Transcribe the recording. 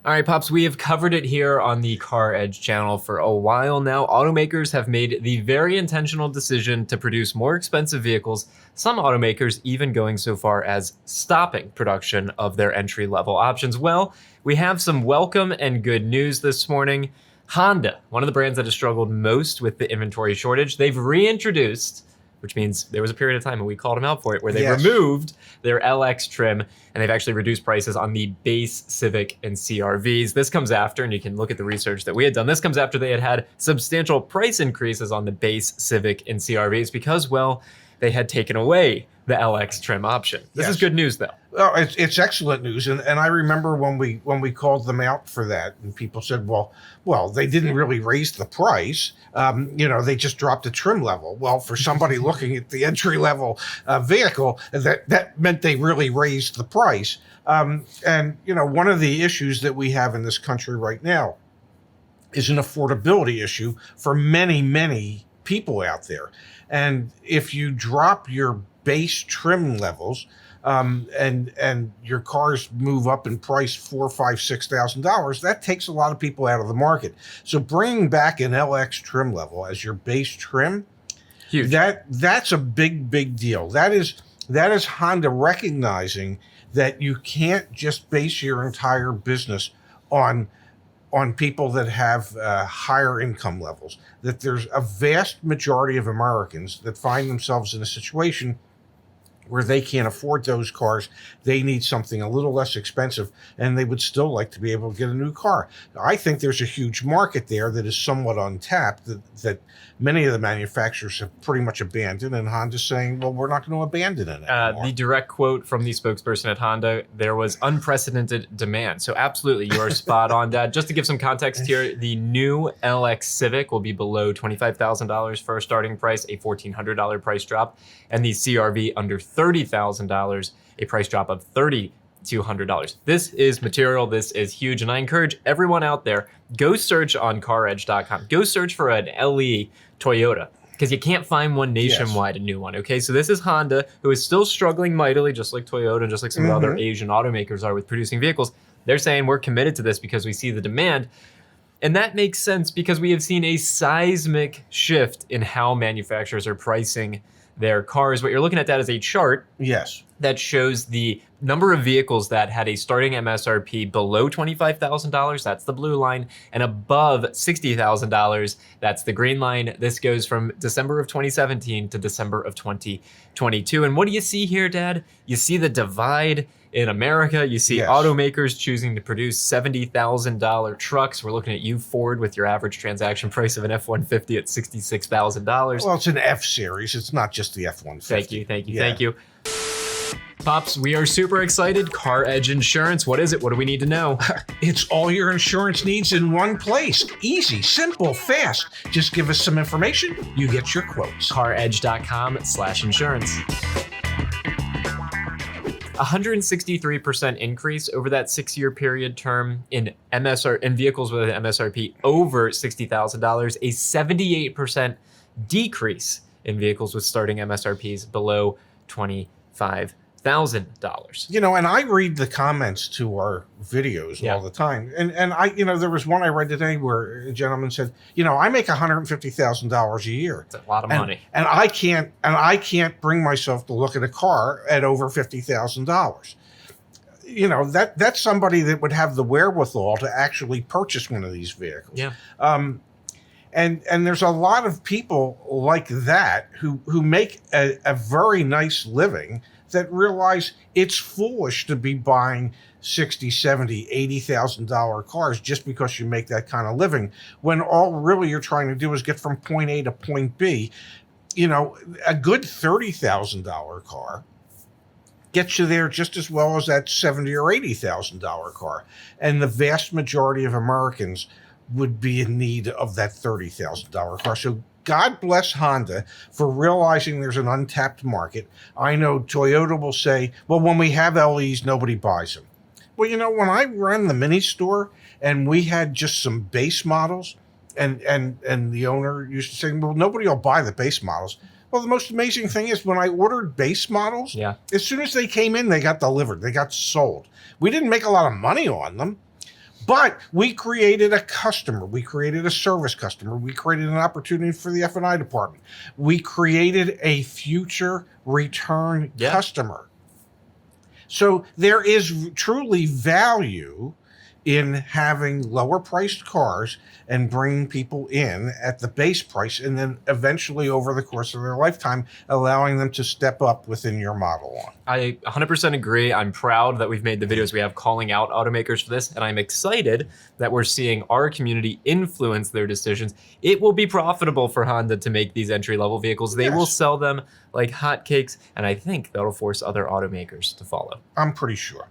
All right, Pops, we have covered it here on the CarEdge channel for a while now. Automakers have made the very intentional decision to produce more expensive vehicles, some automakers even going so far as stopping production of their entry-level options. Well, we have some welcome and good news this morning. Honda, one of the brands that has struggled most with the inventory shortage, they've reintroduced, which means there was a period of time when we called them out for it, where they removed their LX trim, and they've actually reduced prices on the base Civic and CR-Vs. This comes after, and you can look at the research that we had done, this comes after they had substantial price increases on the base Civic and CR-Vs because, well, they had taken away the LX trim option. This is good news, though. Oh, it's excellent news, and I remember when we called them out for that, and people said, well, they didn't really raise the price. They just dropped the trim level. Well, for somebody looking at the entry level vehicle, that meant they really raised the price. One of the issues that we have in this country right now is an affordability issue for many people out there. And if you drop your base trim levels, and your cars move up in price $4,000, $5,000, $6,000, that takes a lot of people out of the market. So bringing back an LX trim level as your base trim, huge. That's a big deal. That is Honda recognizing that you can't just base your entire business on people that have higher income levels. That there's a vast majority of Americans that find themselves in a situation where they can't afford those cars. They need something a little less expensive, and they would still like to be able to get a new car. I think there's a huge market there that is somewhat untapped that many of the manufacturers have pretty much abandoned, and Honda's saying, well, we're not going to abandon it anymore. The direct quote from the spokesperson at Honda, there was unprecedented demand. So absolutely, you are spot on, Dad. Just to give some context here, the new LX Civic will be below $25,000 for a starting price, a $1,400 price drop, and the CR-V under $30,000, a price drop of $3,200. This is material, this is huge, and I encourage everyone out there, go search on CarEdge.com. Go search for an LE Toyota, because you can't find one nationwide, a new one, okay? So this is Honda, who is still struggling mightily, just like Toyota, just like some of the other Asian automakers are with producing vehicles. They're saying we're committed to this because we see the demand. And that makes sense because we have seen a seismic shift in how manufacturers are pricing their cars. What you're looking at, that is a chart that shows the number of vehicles that had a starting MSRP below $25,000, that's the blue line, and above $60,000, that's the green line. This goes from December of 2017 to December of 2022. And what do you see here, Dad? You see the divide in America. You see automakers choosing to produce $70,000 trucks. We're looking at you, Ford, with your average transaction price of an F-150 at $66,000. Well, it's an F-Series. It's not just the F-150. Thank you. Pops, we are super excited. CarEdge Insurance, what is it? What do we need to know? It's all your insurance needs in one place. Easy, simple, fast. Just give us some information, you get your quotes. CarEdge.com/insurance. 163% increase over that 6-year period term in vehicles with an MSRP over $60,000, a 78% decrease in vehicles with starting MSRPs below $25,000. And I read the comments to our videos all the time. And I, there was one I read today where a gentleman said, I make $150,000 a year. That's a lot of money. And I can't bring myself to look at a car at over $50,000. That's somebody that would have the wherewithal to actually purchase one of these vehicles. Yeah. And there's a lot of people like that who make a very nice living that realize it's foolish to be buying $60,000, $70,000, $80,000 cars just because you make that kind of living, when all really you're trying to do is get from point A to point B. A good $30,000 car gets you there just as well as that $70,000 or $80,000 car. And the vast majority of Americans would be in need of that $30,000 car. So God bless Honda for realizing there's an untapped market. I know Toyota will say, well, when we have LEs, nobody buys them. Well, when I ran the mini store and we had just some base models, and the owner used to say, well, nobody will buy the base models. Well, the most amazing thing is when I ordered base models, as soon as they came in, they got delivered. They got sold. We didn't make a lot of money on them, But we created a customer. We created a service customer. We created an opportunity for the F&I department. We created a future return customer. So there is truly value in having lower priced cars and bringing people in at the base price, and then eventually over the course of their lifetime, allowing them to step up within your model line. I 100% agree. I'm proud that we've made the videos we have calling out automakers for this, and I'm excited that we're seeing our community influence their decisions. It will be profitable for Honda to make these entry-level vehicles. They will sell them like hotcakes, and I think that'll force other automakers to follow. I'm pretty sure.